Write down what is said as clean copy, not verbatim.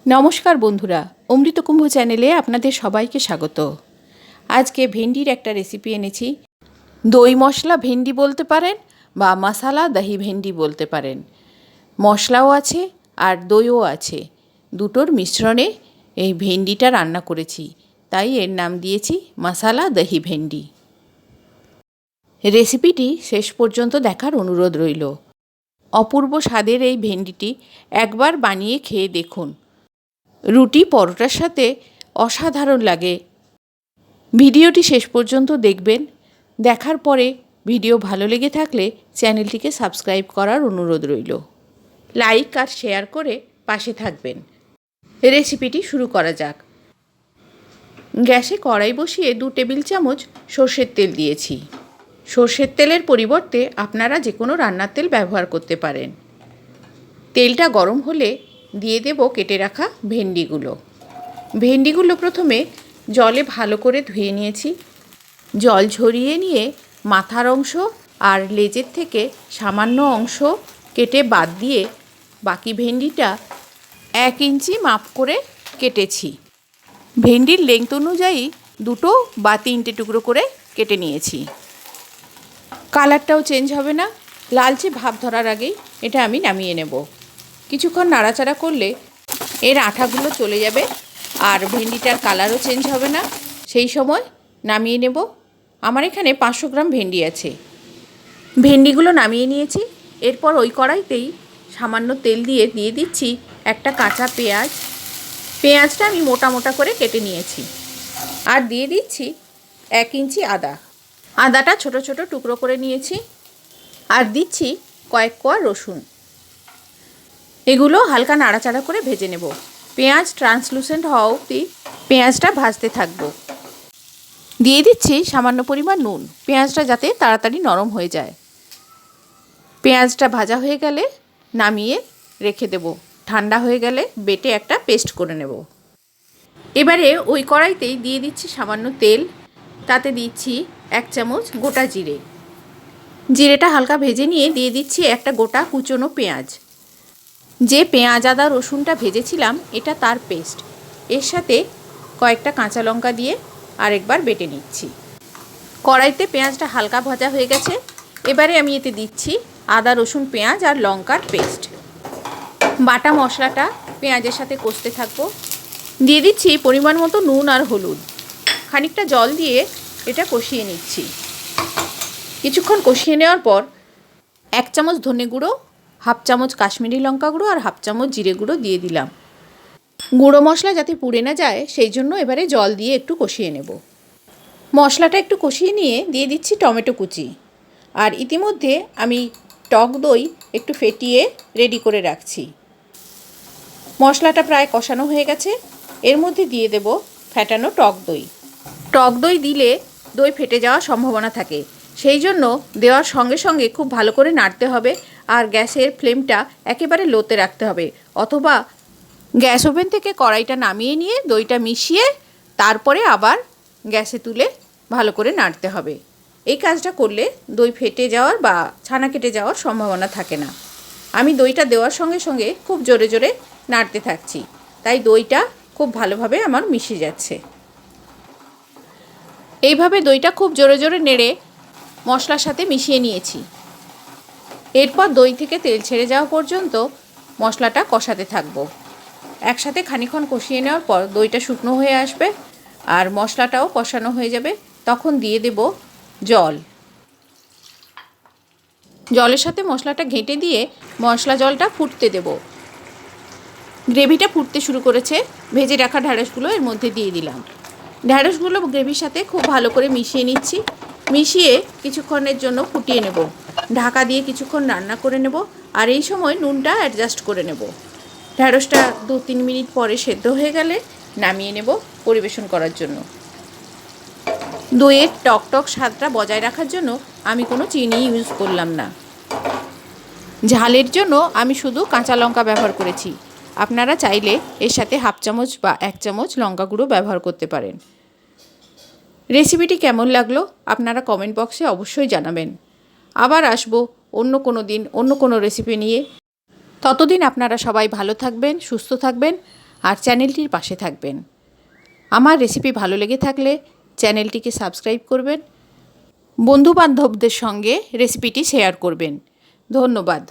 নমস্কার বন্ধুরা, অমৃত কুম্ভ চ্যানেলে আপনাদের সবাইকে স্বাগত। আজকে ভেন্ডির একটা রেসিপি এনেছি। দই মশলা ভেন্ডি বলতে পারেন বা মশালা দহি ভেন্ডি বলতে পারেন। মশলাও আছে আর দইও আছে, দুটোর মিশ্রণে এই ভেন্ডিটা রান্না করেছি, তাই এর নাম দিয়েছি মশালা দহি ভেন্ডি। রেসিপিটি শেষ পর্যন্ত দেখার অনুরোধ রইল। অপূর্ব স্বাদের এই ভেন্ডিটি একবার বানিয়ে খেয়ে দেখুন, রুটি পরোটার সাথে অসাধারণ লাগে। ভিডিওটি শেষ পর্যন্ত দেখবেন। দেখার পরে ভিডিও ভালো লেগে থাকলে চ্যানেলটিকে সাবস্ক্রাইব করার অনুরোধ রইল। লাইক আর শেয়ার করে পাশে থাকবেন। রেসিপিটি শুরু করা যাক। গ্যাসে কড়াই বসিয়ে 2 টেবিল চামচ সর্ষের তেল দিয়েছি। সর্ষের তেলের পরিবর্তে আপনারা যে কোনো রান্নার তেল ব্যবহার করতে পারেন। তেলটা গরম হলে দিয়ে দেব কেটে রাখা ভেন্ডিগুলো। ভেন্ডিগুলো প্রথমে জলে ভালো করে ধুয়ে নিয়েছি। জল ঝরিয়ে নিয়ে মাথার অংশ আর লেজের থেকে সামান্য অংশ কেটে বাদ দিয়ে বাকি ভেন্ডিটা 1 ইঞ্চি মাপ করে কেটেছি। ভেন্ডির লেংথ অনুযায়ী 2 বা 3টে টুকরো করে কেটে নিয়েছি। কালারটাও চেঞ্জ হবে না, লালচে ভাব ধরার আগেই এটা আমি নামিয়ে নেব। কিছুক্ষণ নাড়াচাড়া করলে এর আঠাগুলো চলে যাবে আর ভেন্ডিটার কালারও চেঞ্জ হবে না। সেই সময় নামিয়ে নেব। আমার এখানে 500 গ্রাম ভেন্ডি আছে। ভেন্ডিগুলো নামিয়ে নিয়েছি। এরপর ওই কড়াইতেই সামান্য তেল দিয়ে দিচ্ছি একটা কাঁচা পেঁয়াজ। পেঁয়াজটা আমি মোটা মোটা করে কেটে নিয়েছি। আর দিয়ে দিচ্ছি 1 ইঞ্চি আদা। আদাটা ছোট ছোট টুকরো করে নিয়েছি। আর দিচ্ছি কয়েক কোয়া রসুন। এগুলো হালকা নাড়াচাড়া করে ভেজে নেব। পেঁয়াজ ট্রান্সলুসেন্ট হওয়া অবধি পেঁয়াজটা ভাজতে থাকবো। দিয়ে দিচ্ছি সামান্য পরিমাণ নুন, পেঁয়াজটা যাতে তাড়াতাড়ি নরম হয়ে যায়। পেঁয়াজটা ভাজা হয়ে গেলে নামিয়ে রেখে দেব। ঠান্ডা হয়ে গেলে বেটে একটা পেস্ট করে নেব। এবারে ওই কড়াইতেই দিয়ে দিচ্ছি সামান্য তেল। তাতে দিচ্ছি 1 চামচ গোটা জিরে। জিরেটা হালকা ভেজে নিয়ে দিয়ে দিচ্ছি একটা গোটা কুচনো পেঁয়াজ। যে পেঁয়াজ আদা রসুনটা ভেজেছিলাম এটা তার পেস্ট। এর সাথে কয়েকটা কাঁচা লঙ্কা দিয়ে আরেকবার বেটে নিচ্ছি। কড়াইতে পেঁয়াজটা হালকা ভাজা হয়ে গেছে। এবারে আমি এতে দিচ্ছি আদা রসুন পেঁয়াজ আর লঙ্কার পেস্ট। বাটা মশলাটা পেঁয়াজের সাথে কষতে থাকবো। দিয়ে দিচ্ছি পরিমাণ মতো নুন আর হলুদ। খানিকটা জল দিয়ে এটা কষিয়ে নিচ্ছি। কিছুক্ষণ কষিয়ে নেওয়ার পর 1 চামচ ধনে গুঁড়ো, 1/2 চামচ কাশ্মীরি লঙ্কা গুঁড়ো আর 1/2 চামচ জিরে গুঁড়ো দিয়ে দিলাম। গুঁড়ো মশলা যাতে পুড়ে না যায় সেই জন্য এবারে জল দিয়ে একটু কষিয়ে নেব। মশলাটা একটু কষিয়ে নিয়ে দিয়ে দিচ্ছি টমেটো কুচি। আর ইতিমধ্যে আমি টক দই একটু ফেটিয়ে রেডি করে রাখছি। মশলাটা প্রায় কষানো হয়ে গেছে। এর মধ্যে দিয়ে দেব ফেটানো টক দই। টক দই দিলে দই ফেটে যাওয়ার সম্ভাবনা থাকে, সেই জন্য দেওয়ার সঙ্গে সঙ্গে খুব ভালো করে নাড়তে হবে। আর গ্যাসের ফ্লেমটা একেবারে লোতে রাখতে হবে, অথবা গ্যাস ওভেন থেকে কড়াইটা নামিয়ে নিয়ে দইটা মিশিয়ে তারপরে আবার গ্যাসে তুলে ভালো করে নাড়তে হবে। এই কাজটা করলে দই ফেটে যাওয়ার বা ছানা কেটে যাওয়ার সম্ভাবনা থাকে না। আমি দইটা দেওয়ার সঙ্গে সঙ্গে খুব জোরে জোরে নাড়তে থাকছি, তাই দইটা খুব ভালোভাবে আমার মিশে যাচ্ছে। এইভাবে দইটা খুব জোরে জোরে নেড়ে মশলার সাথে মিশিয়ে নিয়েছি। এরপর দই থেকে তেল ছেড়ে যাওয়া পর্যন্ত মশলাটা কষাতে থাকবো। একসাথে খানিকক্ষণ কষিয়ে নেওয়ার পর দইটা শুকনো হয়ে আসবে আর মশলাটাও কষানো হয়ে যাবে। তখন দিয়ে দেব জল। জলের সাথে মশলাটা ঘেঁটে দিয়ে মশলা জলটা ফুটতে দেব। গ্রেভিটা ফুটতে শুরু করেছে। ভেজে রাখা ঢ্যাঁড়সগুলো এর মধ্যে দিয়ে দিলাম। ঢ্যাঁড়সগুলো গ্রেভির সাথে খুব ভালো করে মিশিয়ে নিচ্ছি। মিশিয়ে কিছুক্ষণের জন্য ফুটিয়ে নেব। ঢাকা দিয়ে কিছুক্ষণ রান্না করে নেব। আর এই সময় নুনটা অ্যাডজাস্ট করে নেব। ঢ্যাঁড়সটা 2-3 মিনিট পরে সেদ্ধ হয়ে গেলে নামিয়ে নেব পরিবেশন করার জন্য। দইয়ের টক টক স্বাদটা বজায় রাখার জন্য আমি কোনো চিনি ইউজ করলাম না। ঝালের জন্য আমি শুধু কাঁচা লঙ্কা ব্যবহার করেছি। আপনারা চাইলে এর সাথে 1/2 চামচ বা 1 চামচ লঙ্কা গুঁড়ো ব্যবহার করতে পারেন। রেসিপিটি কেমন লাগলো আপনারা কমেন্ট বক্সে অবশ্যই জানাবেন। আবার আসবো অন্য কোনো দিন অন্য কোনো রেসিপি নিয়ে। ততদিন আপনারা সবাই ভালো থাকবেন, সুস্থ থাকবেন আর চ্যানেলটির পাশে থাকবেন। আমার রেসিপি ভালো লেগে থাকলে চ্যানেলটিকে সাবস্ক্রাইব করবেন, বন্ধুবান্ধবদের সঙ্গে রেসিপিটি শেয়ার করবেন। ধন্যবাদ।